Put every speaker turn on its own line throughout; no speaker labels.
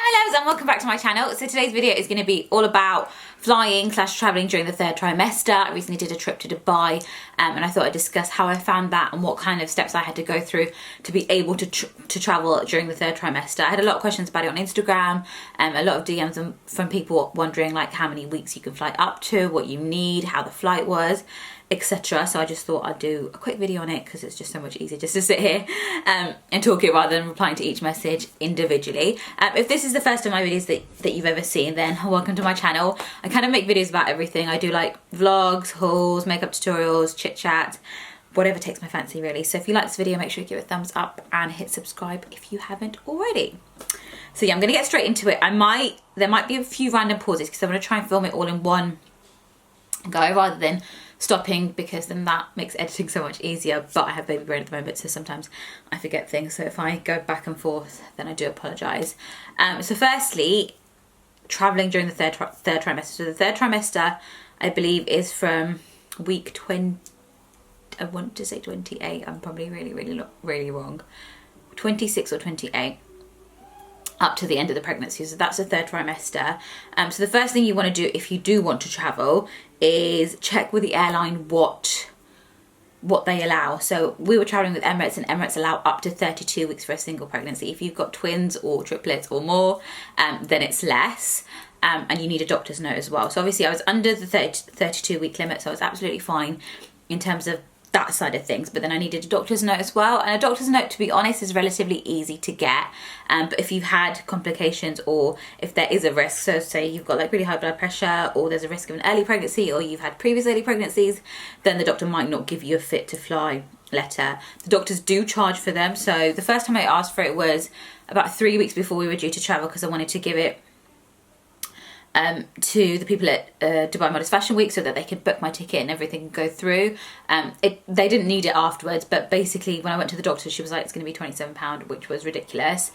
Hi my loves and welcome back to my channel. So today's video is going to be all about flying / travelling during the third trimester. I recently did a trip to Dubai and I thought I'd discuss how I found that and what kind of steps I had to go through to be able to travel during the third trimester. I had a lot of questions about it on Instagram, a lot of DMs from people wondering like how many weeks you can fly up to, what you need, how the flight was, etc. So I just thought I'd do a quick video on it because it's just so much easier just to sit here and talk it rather than replying to each message individually. If this is the first of my videos that you've ever seen, then welcome to my channel. I kind of make videos about everything. I do like vlogs, hauls, makeup tutorials, chit chat, whatever takes my fancy really. So if you like this video, make sure you give it a thumbs up and hit subscribe if you haven't already. So yeah, I'm gonna get straight into it. There might be a few random pauses because I'm gonna try and film it all in one go rather than stopping, because then that makes editing so much easier. But I have baby brain at the moment, so sometimes I forget things, so if I go back and forth then I do apologise. So firstly, travelling during the third trimester. So the third trimester I believe is from week 20, I want to say 28, I'm probably really wrong, 26 or 28 up to the end of the pregnancy. So that's the third trimester. So the first thing you want to do if you do want to travel is check with the airline what they allow. So we were traveling with Emirates, and Emirates allow up to 32 weeks for a single pregnancy. If you've got twins or triplets or more, then it's less, and you need a doctor's note as well. So obviously I was under the 32 week limit, so I was absolutely fine in terms of that side of things, but then I needed a doctor's note as well. And a doctor's note, to be honest, is relatively easy to get, but if you've had complications or if there is a risk, so say you've got like really high blood pressure or there's a risk of an early pregnancy or you've had previous early pregnancies, then the doctor might not give you a fit to fly letter. The doctors do charge for them. So the first time I asked for it was about 3 weeks before we were due to travel, because I wanted to give it to the people at Dubai Modest Fashion Week so that they could book my ticket and everything and go through. They didn't need it afterwards, but basically when I went to the doctor, she was like, it's going to be £27, which was ridiculous.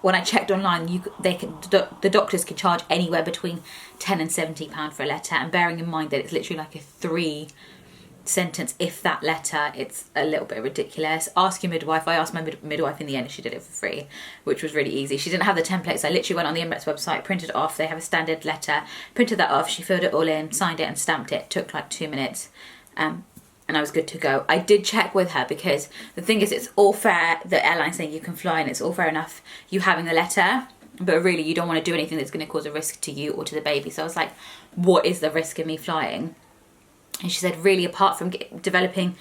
When I checked online, the doctors could charge anywhere between £10 and £70 for a letter, and bearing in mind that it's literally like a 3-sentence, if that letter, it's a little bit ridiculous. Ask your midwife. I asked my midwife in the end, she did it for free, which was really easy. She didn't have the templates. I literally went on the Emirates website, printed it off. They have a standard letter, printed that off. She filled it all in, signed it and stamped it. Took like 2 minutes, and I was good to go. I did check with her because the thing is, it's all fair, the airline saying you can fly, and it's all fair enough you having the letter, but really you don't want to do anything that's going to cause a risk to you or to the baby. So I was like, what is the risk of me flying? And she said, really, apart from developing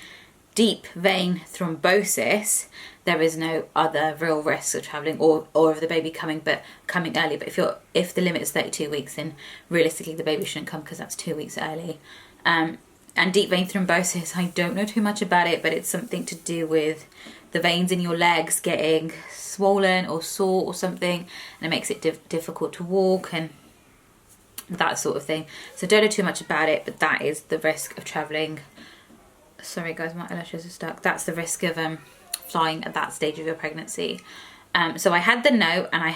deep vein thrombosis, there is no other real risk of travelling or of the baby coming early. But if the limit is 32 weeks, then realistically the baby shouldn't come because that's 2 weeks early. And deep vein thrombosis, I don't know too much about it, but it's something to do with the veins in your legs getting swollen or sore or something, and it makes it difficult to walk and that sort of thing. So don't know too much about it, but that is the risk of travelling. Sorry guys, my eyelashes are stuck. That's the risk of flying at that stage of your pregnancy. So I had the note, and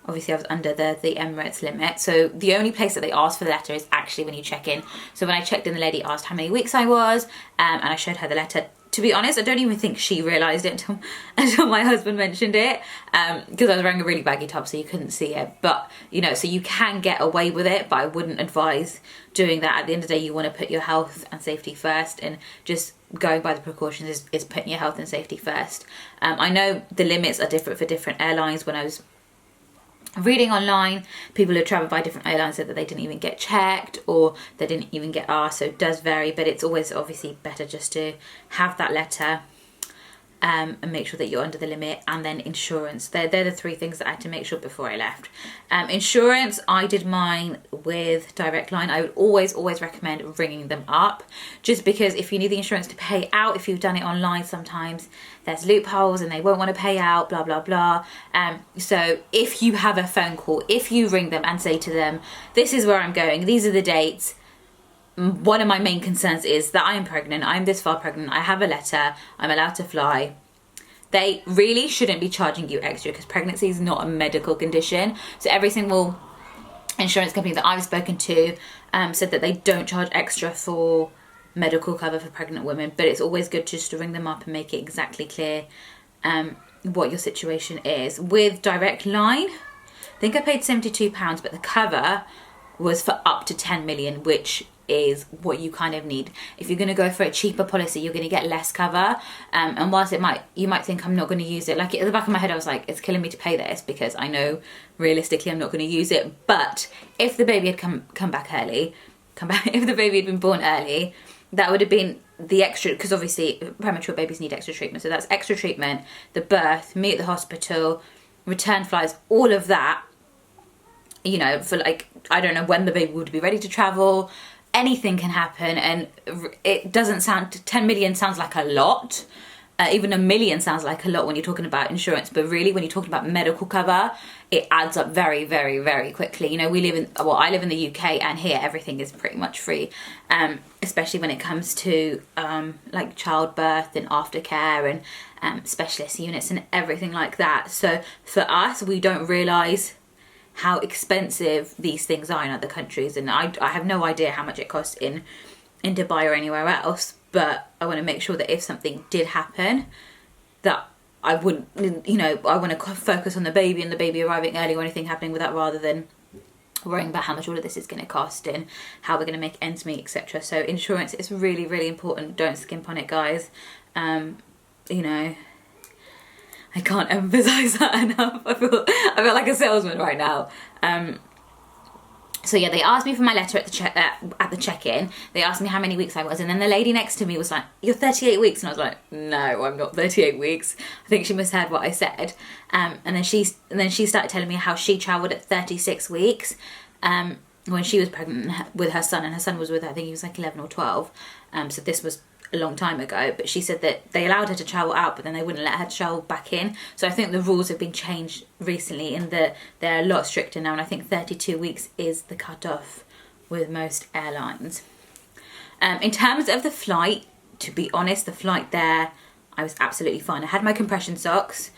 obviously I was under the Emirates limit. So the only place that they ask for the letter is actually when you check in. So when I checked in, the lady asked how many weeks I was, and I showed her the letter. To be honest, I don't even think she realised it until my husband mentioned it, because I was wearing a really baggy top so you couldn't see it. But, you know, so you can get away with it, but I wouldn't advise doing that. At the end of the day, you want to put your health and safety first, and just going by the precautions is putting your health and safety first. I know the limits are different for different airlines. When I was reading online, people who travel by different airlines said that they didn't even get checked or they didn't even get asked, so it does vary, but it's always obviously better just to have that letter and make sure that you're under the limit. And then insurance, they're the 3 things that I had to make sure before I left. Insurance, I did mine with Direct Line. I would always recommend ringing them up, just because if you need the insurance to pay out, if you've done it online, sometimes there's loopholes and they won't want to pay out, blah blah blah. So if you have a phone call, if you ring them and say to them, this is where I'm going, these are the dates, one of my main concerns is that I am pregnant, I'm this far pregnant, I have a letter, I'm allowed to fly. They really shouldn't be charging you extra, because pregnancy is not a medical condition. So every single insurance company that I've spoken to said that they don't charge extra for medical cover for pregnant women, but it's always good just to ring them up and make it exactly clear what your situation is. With Direct Line, I think I paid £72, but the cover was for up to 10 million, which is what you kind of need. If you're going to go for a cheaper policy, you're going to get less cover. And whilst you might think I'm not going to use it, like at the back of my head I was like, it's killing me to pay this because I know realistically I'm not going to use it. But if the baby had come back early, if the baby had been born early, that would have been the extra, because obviously premature babies need extra treatment. So that's extra treatment, the birth, me at the hospital, return flights, all of that, you know, for like, I don't know when the baby would be ready to travel. Anything can happen, and it doesn't sound, 10 million sounds like a lot. Even 1 million sounds like a lot when you're talking about insurance, but really when you're talking about medical cover, it adds up very, very, very quickly. You know, I live in the UK, and here everything is pretty much free, especially when it comes to like childbirth and aftercare and specialist units and everything like that. So for us, we don't realise how expensive these things are in other countries, and I have no idea how much it costs in Dubai or anywhere else, but I want to make sure that if something did happen, that I wouldn't, you know, I want to focus on the baby and the baby arriving early or anything happening with that, rather than worrying about how much all of this is going to cost and how we're going to make ends meet, etc. So insurance is really, really important. Don't skimp on it, guys. You know, I can't emphasize that enough. I feel like a salesman right now. So yeah, they asked me for my letter at the check-in. They asked me how many weeks I was, and then the lady next to me was like, "You're 38 weeks," and I was like, "No, I'm not 38 weeks." I think she misheard what I said. And then she started telling me how she travelled at 36 weeks when she was pregnant with her son, and her son was with her. I think he was like 11 or 12. So this was a long time ago, but she said that they allowed her to travel out, but then they wouldn't let her travel back in. So I think the rules have been changed recently, in that they're a lot stricter now, and I think 32 weeks is the cutoff with most airlines. In terms of the flight, to be honest, the flight there, I was absolutely fine. I had my compression socks.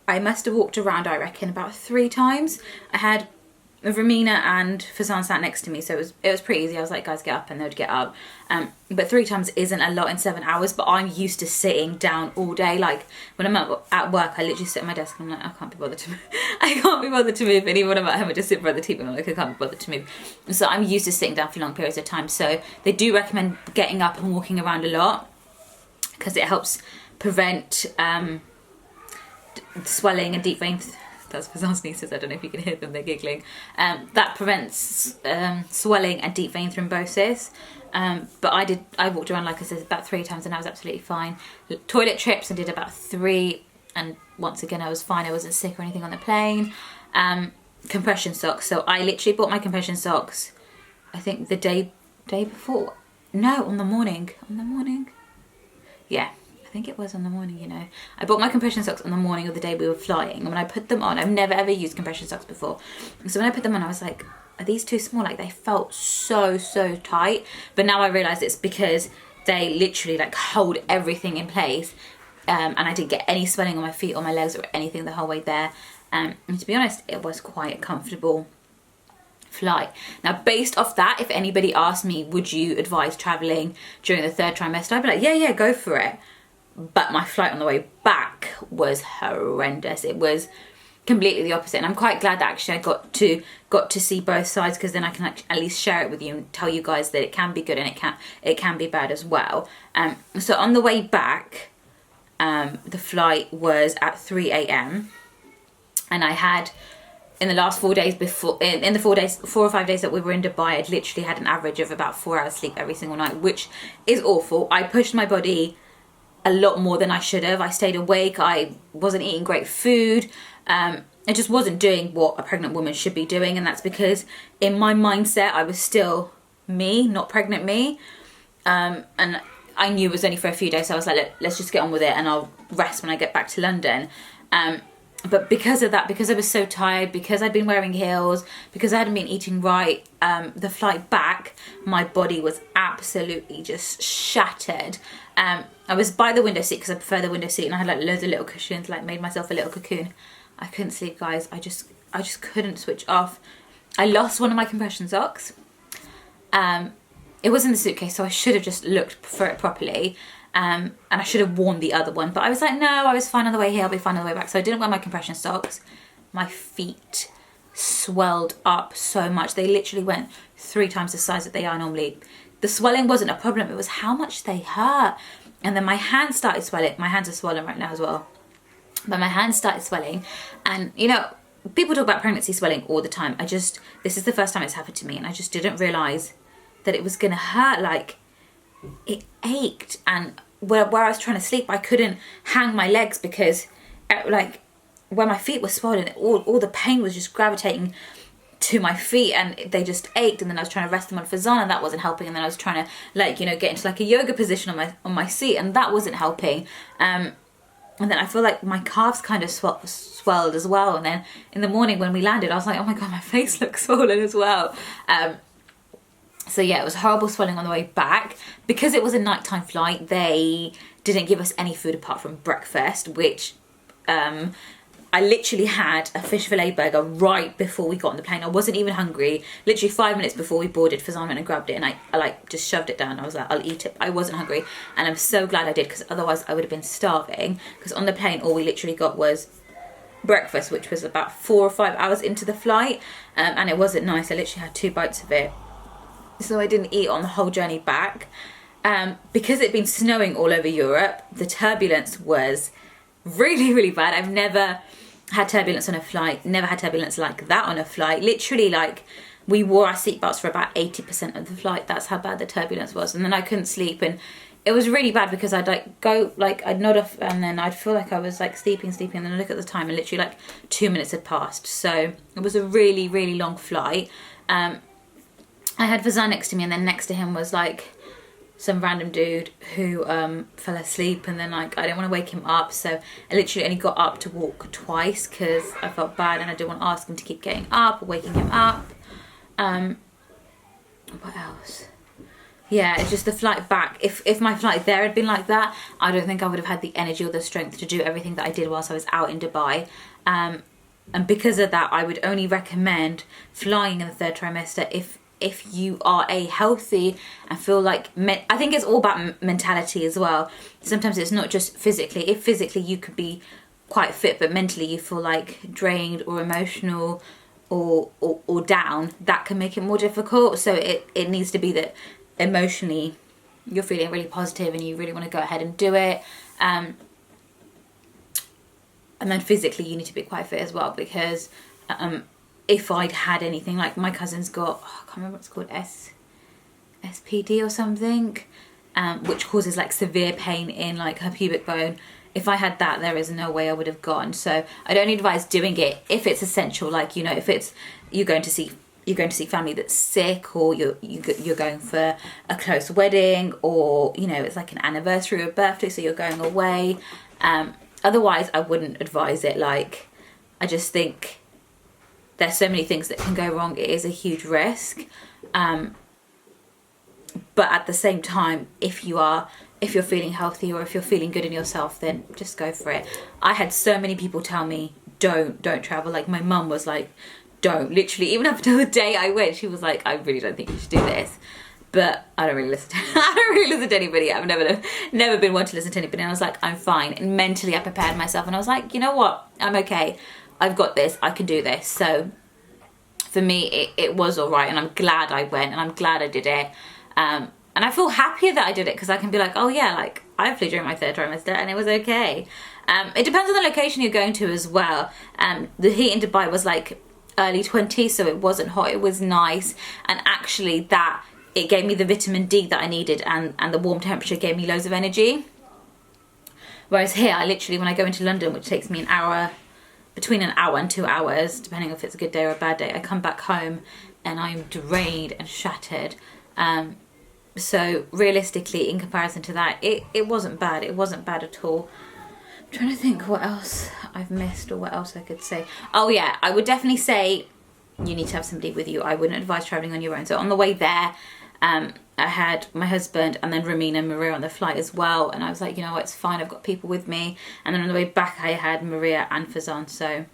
I must have walked around, I reckon, about 3 times. I had Ramina and Fazan sat next to me, so it was pretty easy. I was like, guys, get up, and they would get up. But 3 times isn't a lot in 7 hours, but I'm used to sitting down all day. Like when I'm at work, I literally sit at my desk and I'm like, I can't be bothered to move. I can't be bothered to move. And even when I'm at home, I just sit in front of the TV and I'm like, I can't be bothered to move. So I'm used to sitting down for long periods of time. So they do recommend getting up and walking around a lot, because it helps prevent swelling and deep veins. That's Fazan's nieces, I don't know if you can hear them, they're giggling. That prevents swelling and deep vein thrombosis. But I walked around, like I said, about 3 times, and I was absolutely fine. Toilet trips, I did about 3, and once again I was fine. I wasn't sick or anything on the plane. Compression socks, so I literally bought my compression socks, I think the day before. No, on the morning. Yeah. I think it was on the morning, you know. I bought my compression socks on the morning of the day we were flying, and when I put them on, I've never ever used compression socks before. So when I put them on, I was like, are these too small? Like, they felt so tight. But now I realise it's because they literally like hold everything in place. And I didn't get any swelling on my feet or my legs or anything the whole way there. And to be honest, it was quite a comfortable flight. Now, based off that, if anybody asked me, would you advise travelling during the 3rd trimester? I'd be like, yeah, go for it. But my flight on the way back was horrendous. It was completely the opposite, and I'm quite glad that actually I got to see both sides, because then I can at least share it with you and tell you guys that it can be good and it can be bad as well. So on the way back, the flight was at 3 a.m. and I had, in the last 4 days before, in the 4 or 5 days that we were in Dubai, I'd literally had an average of about 4 hours sleep every single night, which is awful. I pushed my body a lot more than I should have. I stayed awake. I wasn't eating great food. I just wasn't doing what a pregnant woman should be doing, and that's because in my mindset I was still me, not pregnant me. And I knew it was only for a few days, so I was like, let's just get on with it, and I'll rest when I get back to London. But because of that, because I was so tired, because I'd been wearing heels, because I hadn't been eating right, the flight back, my body was absolutely just shattered. I was by the window seat because I prefer the window seat, and I had like loads of little cushions, like made myself a little cocoon. I couldn't sleep, guys. I just couldn't switch off. I lost one of my compression socks. It was in the suitcase, so I should have just looked for it properly. and I should have worn the other one, but I was like, no, I was fine on the way here, I'll be fine on the way back. So I didn't wear my compression socks. My feet swelled up so much. They literally went 3 times the size that they are normally. The swelling wasn't a problem, it was how much they hurt. And then my hands started swelling. My hands are swollen right now as well. But my hands started swelling, and you know, people talk about pregnancy swelling all the time. This is the first time it's happened to me, and I just didn't realise that it was gonna hurt. Like, it ached, and where I was trying to sleep, I couldn't hang my legs because like where my feet were swollen, all the pain was just gravitating to my feet, and they just ached. And then I was trying to rest them on Fazan, and that wasn't helping. And then I was trying to, like, you know, get into like a yoga position on my seat, and that wasn't helping. And then I feel like my calves kind of swelled as well. And then in the morning when we landed, I was like, oh my God, my face looks swollen as well. So yeah, it was horrible swelling on the way back. Because it was a nighttime flight, they didn't give us any food apart from breakfast, which I literally had a fish fillet burger right before we got on the plane. I wasn't even hungry. Literally 5 minutes before we boarded, Fazan went and grabbed it, and I like just shoved it down. I was like, I'll eat it. I wasn't hungry, and I'm so glad I did, because otherwise I would have been starving. Because on the plane, all we literally got was breakfast, which was about 4 or 5 hours into the flight, and it wasn't nice. I literally had 2 bites of it, so I didn't eat on the whole journey back. Because it'd been snowing all over Europe, the turbulence was really, really bad. I've never had turbulence on a flight, never had turbulence like that on a flight. Literally, like, we wore our seatbelts for about 80% of the flight. That's how bad the turbulence was. And then I couldn't sleep, and it was really bad because I'd I'd nod off, and then I'd feel like I was like sleeping, and then I look at the time, and literally like 2 minutes had passed. So it was a really, really long flight. I had Fazan next to me, and then next to him was like some random dude who fell asleep, and then like I didn't want to wake him up, so I literally only got up to walk twice because I felt bad, and I didn't want to ask him to keep getting up or waking him up. What else? Yeah, it's just the flight back. If my flight there had been like that, I don't think I would have had the energy or the strength to do everything that I did whilst I was out in Dubai. And because of that, I would only recommend flying in the 3rd trimester if you are healthy and feel like, I think it's all about mentality as well. Sometimes it's not just physically. If physically you could be quite fit, but mentally you feel like drained or emotional or down, that can make it more difficult. So it needs to be that emotionally you're feeling really positive and you really want to go ahead and do it. And then physically you need to be quite fit as well, because if I'd had anything, like my cousin's got, I can't remember what it's called, SPD or something, which causes like severe pain in like her pubic bone. If I had that, there is no way I would have gone. So I'd only advise doing it if it's essential, like, you know, if it's you're going to see family that's sick, or you're going for a close wedding, or you know, it's like an anniversary or a birthday, so you're going away. Otherwise I wouldn't advise it. Like, I just think there's so many things that can go wrong. It is a huge risk. But at the same time, if you're feeling healthy, or if you're feeling good in yourself, then just go for it. I had so many people tell me, don't travel. Like, my mum was like, don't. Literally, even up until the day I went, she was like, I really don't think you should do this. But I don't really listen to anybody. I've never been one to listen to anybody. And I was like, I'm fine. And mentally I prepared myself, and I was like, you know what? I'm okay. I've got this. I can do this. So for me, it was all right, and I'm glad I went, and I'm glad I did it. And I feel happier that I did it, because I can be like, oh yeah, like, I flew during my 3rd trimester and it was okay. It depends on the location you're going to as well. The heat in Dubai was like early 20s, so it wasn't hot, it was nice. And actually it gave me the vitamin D that I needed, and the warm temperature gave me loads of energy. Whereas here, I literally, when I go into London, which takes me an hour, between an hour and 2 hours, depending if it's a good day or a bad day, I come back home and I'm drained and shattered. So realistically, in comparison to that, it wasn't bad. It wasn't bad at all. I'm trying to think what else I've missed, or what else I could say. Oh yeah, I would definitely say you need to have somebody with you. I wouldn't advise traveling on your own. So on the way there, I had my husband and then Ramina and Maria on the flight as well, and I was like, you know what, it's fine, I've got people with me. And then on the way back I had Maria and Fazan, so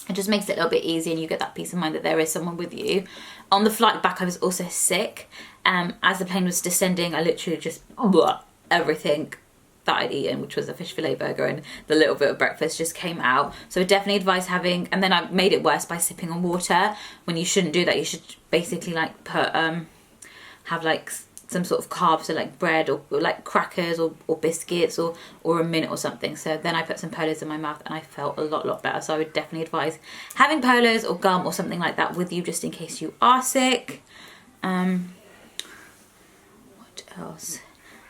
it just makes it a little bit easier, and you get that peace of mind that there is someone with you. On the flight back I was also sick. As the plane was descending, I literally just everything that I'd eaten, which was a fish fillet burger, and the little bit of breakfast just came out. So I definitely advise having, and then I made it worse by sipping on water when you shouldn't do that. You should basically like put have like some sort of carbs, so like bread or like crackers or biscuits or a mint or something. So then I put some polos in my mouth and I felt a lot better. So I would definitely advise having polos or gum or something like that with you just in case you are sick. What else?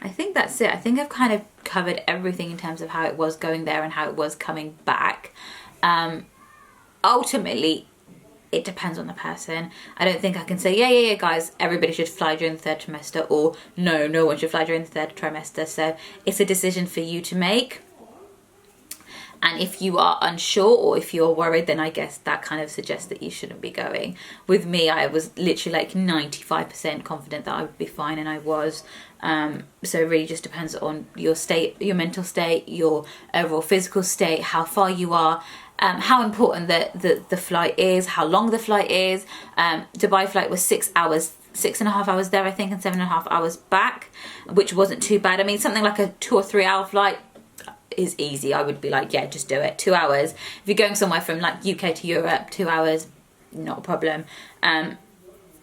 I think that's it. I think I've kind of covered everything in terms of how it was going there and how it was coming back. Ultimately, it depends on the person. I don't think I can say, yeah, guys, everybody should fly during the 3rd trimester, or no one should fly during the 3rd trimester. So it's a decision for you to make. And if you are unsure or if you're worried, then I guess that kind of suggests that you shouldn't be going. With me, I was literally like 95% confident that I would be fine, and I was. So it really just depends on your state, your mental state, your overall physical state, how far you are, how important the flight is, how long the flight is. Dubai flight was 6 hours, 6.5 hours there, I think, and 7.5 hours back, which wasn't too bad. I mean, something like a 2 or 3 hour flight is easy. I would be like, yeah, just do it. 2 hours. If you're going somewhere from like UK to Europe, 2 hours, not a problem.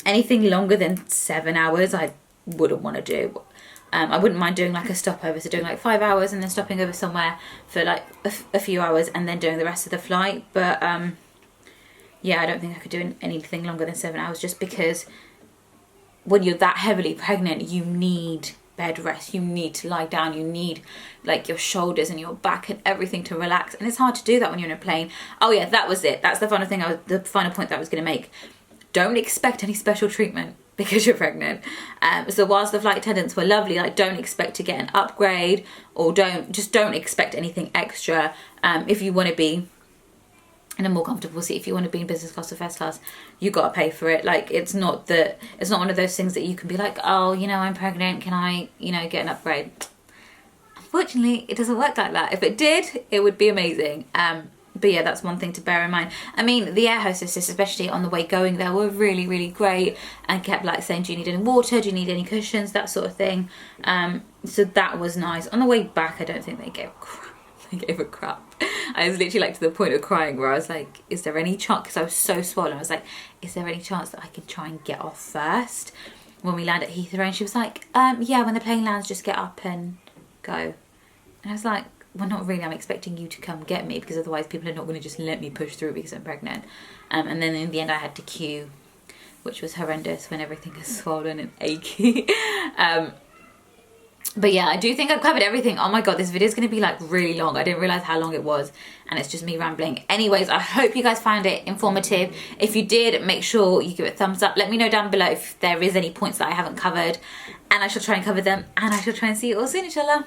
Anything longer than 7 hours, I wouldn't want to do. I wouldn't mind doing like a stopover, so doing like 5 hours and then stopping over somewhere for like a few hours and then doing the rest of the flight. But yeah, I don't think I could do anything longer than 7 hours, just because when you're that heavily pregnant, you need bed rest, you need to lie down, you need like your shoulders and your back and everything to relax, and it's hard to do that when you're in a plane. Oh yeah, that was it. That's the final thing. The final point that I was going to make. Don't expect any special treatment because you're pregnant. So whilst the flight attendants were lovely, like, don't expect to get an upgrade, or don't expect anything extra. If you want to be in a more comfortable seat, if you want to be in business class or first class, you got to pay for it. Like, it's not one of those things that you can be like, oh, you know, I'm pregnant, can I, you know, get an upgrade? Unfortunately, it doesn't work like that. If it did, it would be amazing. But yeah, that's one thing to bear in mind. I mean, the air hostesses, especially on the way going there, were really, really great and kept like saying, do you need any water? Do you need any cushions? That sort of thing. So that was nice. On the way back, I don't think they gave a crap. They gave a crap. I was literally like to the point of crying, where I was like, is there any chance? Because I was so swollen. I was like, is there any chance that I can try and get off first when we land at Heathrow? And she was like, yeah, when the plane lands, just get up and go. And I was like, well, not really. I'm expecting you to come get me, because otherwise people are not going to just let me push through because I'm pregnant. And then in the end I had to queue, which was horrendous when everything is swollen and achy. But yeah, I do think I've covered everything. Oh my god, this video is going to be like really long. I didn't realise how long it was, and it's just me rambling. Anyways, I hope you guys found it informative. If you did, make sure you give it a thumbs up. Let me know down below if there is any points that I haven't covered, and I shall try and cover them, and I shall try and see you all soon, inshallah.